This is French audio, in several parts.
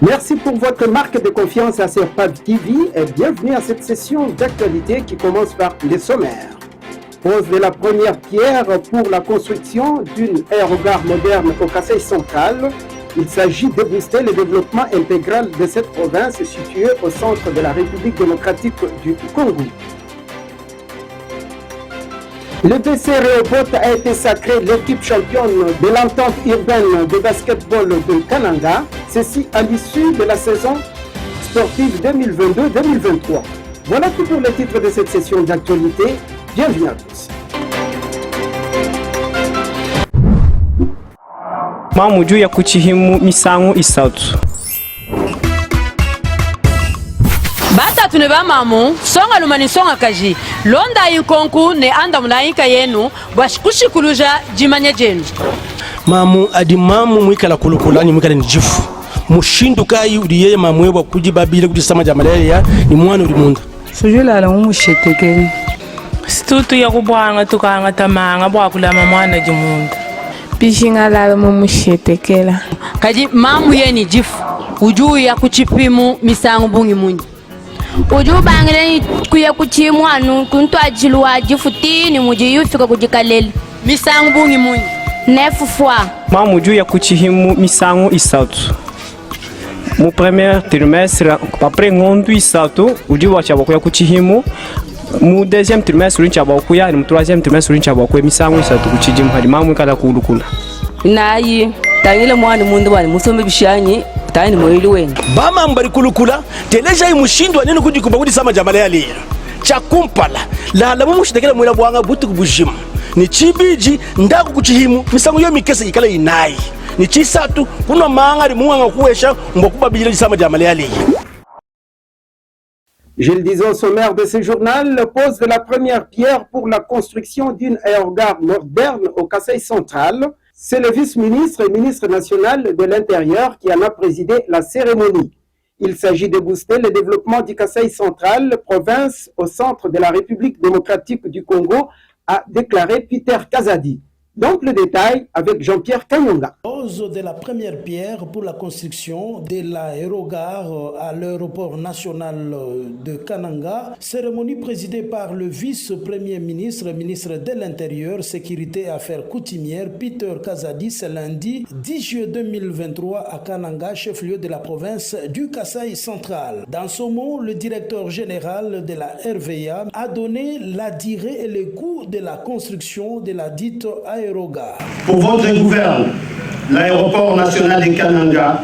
Merci pour votre marque de confiance à Serpad TV et bienvenue à cette session d'actualité qui commence par les sommaires. Pose de la première pierre pour la construction d'une aérogare moderne au Kasaï central. Il s'agit de booster le développement intégral de cette province située au centre de la République démocratique du Congo. Le BC Rehoboth a été sacré l'équipe championne de l'entente urbaine de basketball de Kananga, ceci à l'issue de la saison sportive 2022-2023. Voilà tout pour le titre de cette session d'actualité. Bienvenue à tous. Mamuju ya kuchihimu misangu isatu. Bata tuneba mamu, songa lumani songa kaji. Londa yukonku ne anda mulaika yenu, bashikushikuluja jimanye jenu. Mamu adi mamu mwikala kulukulani mwikala nijifu. Mushindu kai udiyeye mamwewa kujibabile kujisama jamaleya ni mwana ulimunda. Sujula ala umushetekeni. Situtu ya kubwanga tukanga tamanga bwakula mwana jimunda. Pishinga la mumushetekela. Kaji mamu yeni jifu. Ujuu ya kuchipimu misangu bungi munyi. Uju bangire kuya kuchimu anu kuntu ajiluwa jifutini muji yufika kujikaleli. Misangu bungi munyi. Nefu fwa. Mamuju ya kuchihimu misangu isatu. Mu premier trimestre, après ngondu isatu, uji wachabakuya kuchihimu. Mu deuxième trimestre rinchabakuya, mu troisième trimestre rinchabakuya misangu isatu kuchijimu hadi mamu ikala kulukula. Nayi tangile mwana mundu wani musome bishanyi tani moyili wengi bama mbali kulukula teleja imushindwa nini kujikumba kudi sama jamale ya lira chakumpala la la mumushitekela mwela bwanga butu kubujimu ni chibiji ndaku kuchihimu misangu yo mikese ikala inayi ni chisatu kuna maanga limuanga kuwesha mbokubabili sama jamale ya lira. Je le disais au sommaire de ce journal, pose de la première pierre pour la construction d'une aérogare moderne au Kasaï central. C'est le vice-ministre et ministre national de l'Intérieur qui en a présidé la cérémonie. Il s'agit de booster le développement du Kasaï central, province au centre de la République démocratique du Congo, a déclaré Peter Kazadi. Donc le détail avec Jean-Pierre Kanyonga. Pose de la première pierre pour la construction de l'aérogare à l'aéroport national de Kananga, cérémonie présidée par le vice-premier ministre, ministre de l'Intérieur, Sécurité et Affaires coutumières, Peter Kazadi, ce lundi 10 juillet 2023 à Kananga, chef-lieu de la province du Kasaï central. Dans ce mot, le directeur général de la RVA a donné la durée et le coût de la construction de la dite aérogare. Pour votre gouverne, l'aéroport national de Kananga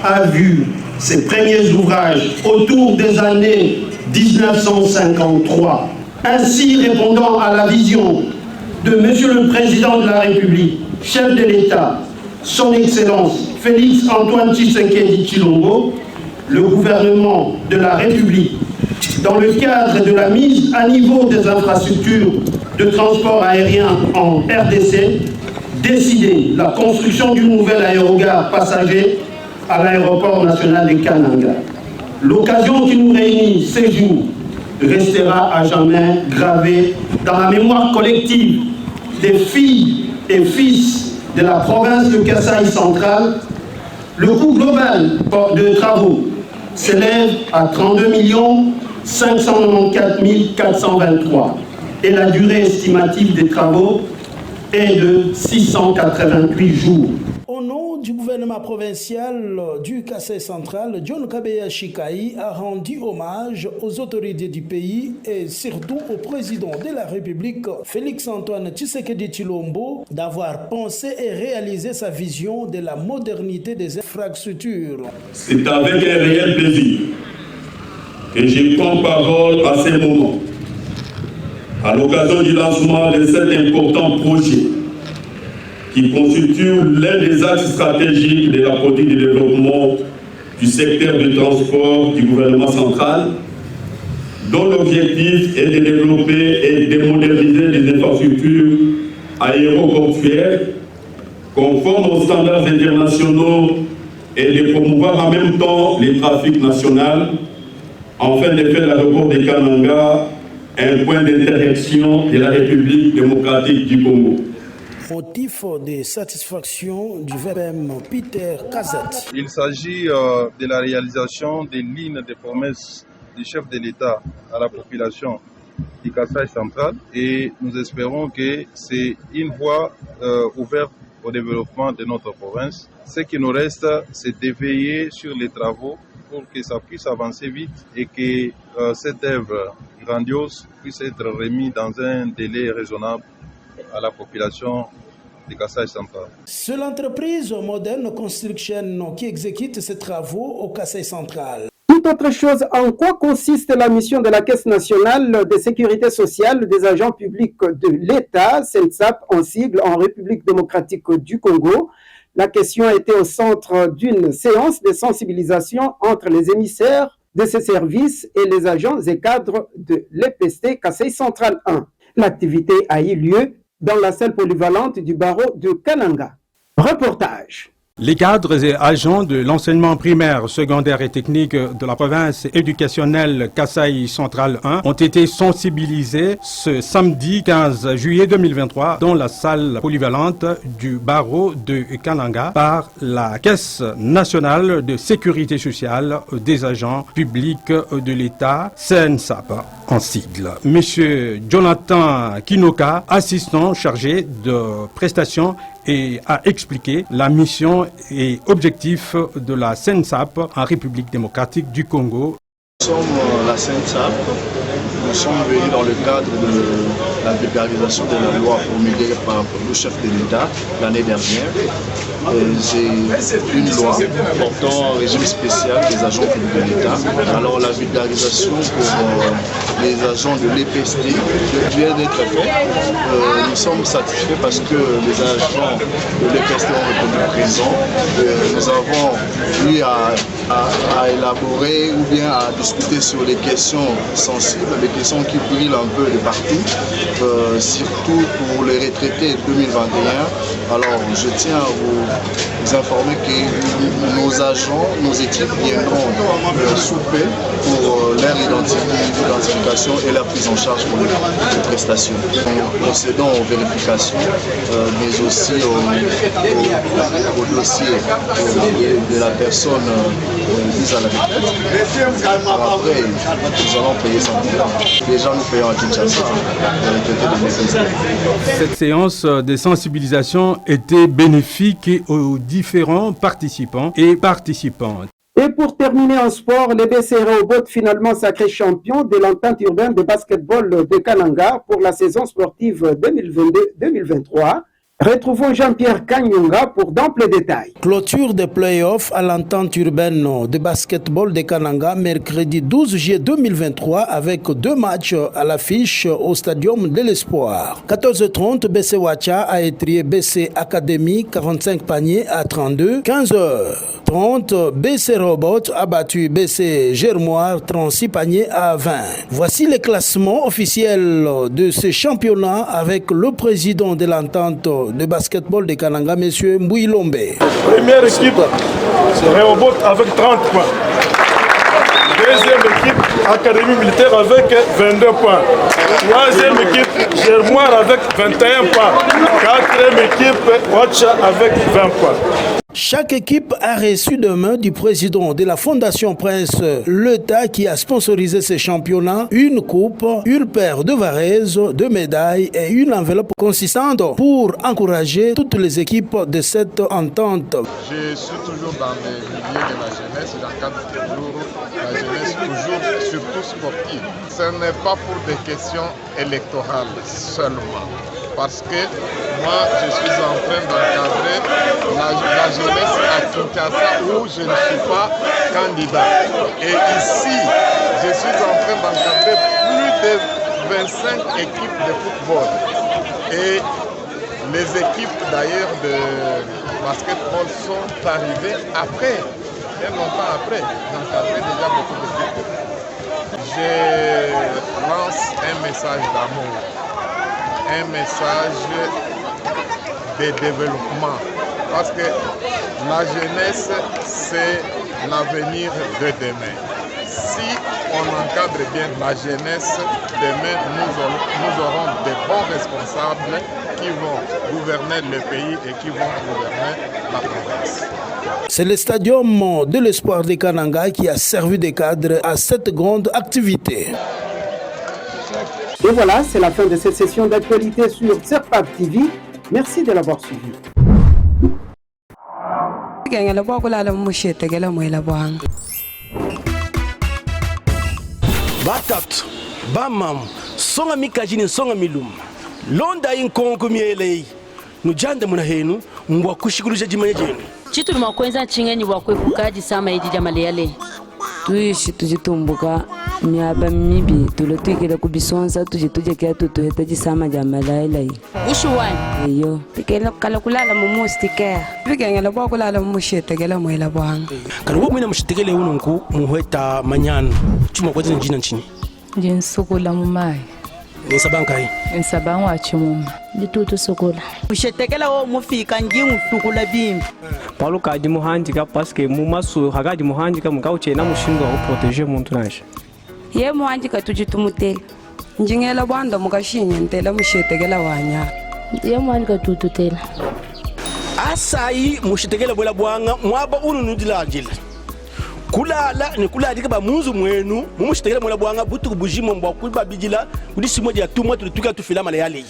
a vu ses premiers ouvrages autour des années 1953. Ainsi, répondant à la vision de Monsieur le Président de la République, chef de l'État, Son Excellence Félix Antoine Tshisekedi Tshilombo, le gouvernement de la République, dans le cadre de la mise à niveau des infrastructures de transport aérien en RDC, décidé la construction d'une nouvelle aérogare passager à l'aéroport national de Kananga. L'occasion qui nous réunit ces jours restera à jamais gravée dans la mémoire collective des filles et fils de la province de Kasaï central. Le coût global de travaux s'élève à 32 594 423 et la durée estimative des travaux est de 688 jours. Au nom du gouvernement provincial du Kasaï central, John Kabeya Shikai a rendu hommage aux autorités du pays et surtout au président de la République, Félix Antoine Tshisekedi Tshilombo, d'avoir pensé et réalisé sa vision de la modernité des infrastructures. C'est avec un réel plaisir que je prends parole à ces moments, à l'occasion du lancement de cet important projet qui constitue l'un des axes stratégiques de la politique de développement du secteur du transport du gouvernement central, dont l'objectif est de développer et de moderniser les infrastructures aéroportuaires conformes aux standards internationaux et de promouvoir en même temps les trafics nationaux, afin de faire l'aéroport de Kananga un point d'intersection de la République démocratique du Congo. Motif de satisfaction du VPM Peter Kazat. Il s'agit de la réalisation des lignes de promesses du chef de l'État à la population du Kasaï central et nous espérons que c'est une voie ouverte au développement de notre province. Ce qui nous reste, c'est de veiller sur les travaux pour que ça puisse avancer vite et que cette œuvre grandiose puisse être remise dans un délai raisonnable à la population du Kasaï central. C'est l'entreprise Modern Construction qui exécute ces travaux au Kasaï central. Toute autre chose, en quoi consiste la mission de la Caisse nationale de sécurité sociale des agents publics de l'État, CNSAP en sigle, en République démocratique du Congo? La question était au centre d'une séance de sensibilisation entre les émissaires de ces services et les agents et cadres de l'EPST Kasaï central 1. L'activité a eu lieu dans la salle polyvalente du barreau de Kananga. Reportage. Les cadres et agents de l'enseignement primaire, secondaire et technique de la province éducationnelle Kasaï central 1 ont été sensibilisés ce samedi 15 juillet 2023 dans la salle polyvalente du barreau de Kananga par la Caisse nationale de sécurité sociale des agents publics de l'État, CNSAP en sigle. Monsieur Jonathan Kinoka, assistant chargé de prestations, et a expliqué la mission et objectif de la CNSAP en République démocratique du Congo. Nous sommes la CNSAP, nous sommes venus dans le cadre de la vulgarisation de la loi promulguée par le chef de l'État l'année dernière. J'ai une loi portant un régime spécial des agents publics de l'État. Alors la vulgarisation pour les agents de l'EPST vient d'être faite. Nous sommes satisfaits parce que les agents de l'EPST ont répondu présents. Nous avons eu à élaborer ou bien à discuter sur les questions sensibles, les questions qui brillent un peu de partout, surtout pour les retraités 2021. Alors je tiens à vous informer que nos agents, nos équipes viendront sous peu pour leur identification et leur prise en charge pour les prestations. Nous procédons aux vérifications, mais aussi au dossier de la personne mise à la retraite. Après, nous allons payer sans problème. Déjà, nous payons à Kinshasa Cette séance de sensibilisation était bénéfique aux différents participants et participantes. Et pour terminer en sport, les BC Rehoboth finalement sacrés champions de l'entente urbaine de basketball de Kananga pour la saison sportive 2022-2023. Retrouvons Jean-Pierre Kanyunga pour d'amples détails. Clôture des playoffs à l'entente urbaine de basketball de Kananga mercredi 12 juillet 2023 avec 2 matchs à l'affiche au Stadium de l'Espoir. 14h30, BC Wacha a étrié BC Academy 45 paniers à 32. 15h30, BC Rehoboth a battu BC Germoire 36 paniers à 20. Voici les classements officiels de ce championnat avec le président de l'entente de basketball de Kananga, M. Mbouilombe. Première équipe, c'est Rehoboth avec 30 points. Deuxième équipe, Académie militaire avec 22 points. Troisième équipe, Germoire avec 21 points. Quatrième équipe, Wacha avec 20 points. Chaque équipe a reçu de main du président de la Fondation Prince l'État qui a sponsorisé ces championnats une coupe, une paire de varaises, 2 médailles et une enveloppe consistante pour encourager toutes les équipes de cette entente. Je suis toujours dans le milieu de la jeunesse, j'encadre toujours la jeunesse, toujours surtout sportive. Ce n'est pas pour des questions électorales seulement. Parce que moi, je suis en train d'encadrer la jeunesse à Kinshasa où je ne suis pas candidat. Et ici, je suis en train d'encadrer plus de 25 équipes de football. Et les équipes d'ailleurs de basketball sont arrivées après, bien longtemps après, d'encadrer déjà beaucoup d'équipes. Je lance un message d'amour. Un message de développement parce que la jeunesse c'est l'avenir de demain. Si on encadre bien la jeunesse, demain nous aurons de bons responsables qui vont gouverner le pays et qui vont gouverner la province. C'est le stadium de l'espoir de Kananga qui a servi de cadre à cette grande activité. Et voilà, c'est la fin de cette session d'actualité sur Serpap TV. Merci de l'avoir suivi. Batat, bamam, songa mikajini songa milum. Londa inkongo mielei. Nujanda munahenu, mbwa kushikulusha jimanya jenu. Chitu lumakwenza chingeni wakwekukaji sama iji jamale yale. Tuishi tujitumbuka miaba mibi tulotwikira kubisonza tujekea tutuheta sama jamalaila yi. Ushuwani? Iyo. Tikela kala kulala mumustikea. Bigengela bwa kulala mumushitekela mwela bwanga. Kana wo mwina mushitekele ununku muheta manyana. Chuma kwa njina nchini. Jinsukula mumai. Nsabankai. Nsabangwa achimuma. Ditutu sukula. Mushitekela wo mufika njingu tukula bimbi. Paulo kadi muhandika parce que mumasu hagadi muhandika mukauche na mushinga wa protéger muntu naje. Ye muhandika tujitumutela. Njingela bwanda mukashinya ntela mushitekela wanya. Ye muhandika tututela. Asai mushitekela bwela bwanga mwaba ununudila njila. Kulala ni kuladika ba munzu mwenu mumushitekela mwela bwanga butu kubujimo mbwa kuba bijila kudisi moja ya tumwa tulituka tufila male yale.